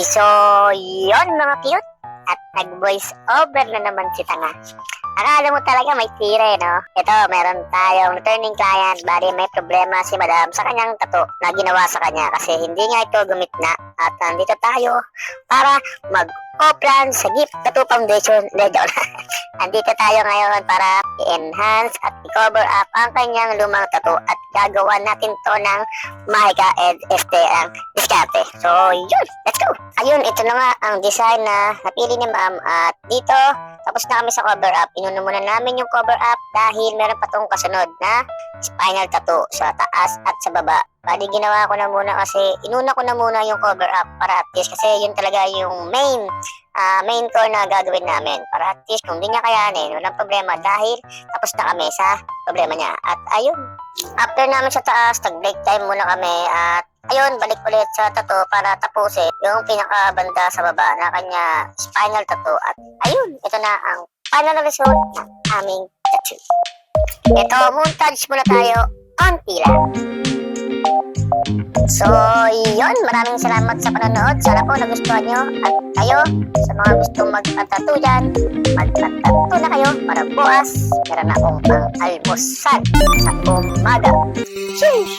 So, yon mga cute. At nag-voice over na naman si Tanga. Akala mo talaga may tira no? Ito, meron tayong returning client. Bali, may problema si Madam sa kanyang tattoo na ginawa sa kanya kasi hindi nga ito gumitna. At nandito tayo para mag-co-plan sa Gift Tattoo Foundation. Andito tayo ngayon para i-enhance at i-cover up ang kanyang lumang tattoo at gagawa natin to ng mahika and ang diskarte. So, yun! Let's go! Ayun, ito na nga ang design na napili ni Ma'am at dito, tapos na kami sa cover up. Inuna muna namin yung cover up dahil meron pa tong kasunod na spinal tattoo sa taas at sa baba. Bali, ginawa ko na muna kasi inuna ko na muna yung cover up para at least kasi yun talaga yung main core na gagawin namin para at least kung di niya kayanin, walang problema dahil tapos na kami sa problema niya. At ayun, after namin sa taas, nag-break time muna kami at ayun, balik ulit sa tattoo para tapusin yung pinakabanda sa baba na kanya spinal tattoo. At ayun, ito na ang final result ng aming tattoo. Ito, montage muna tayo, konti lang. So, yun, maraming salamat sa panonood. Sana po nagustuhan nyo. At kayo, sa mga gustong magpatattoo dyan, magpatattoo na kayo para bukas meron na akong pang-almusal sa umaga. Sheesh!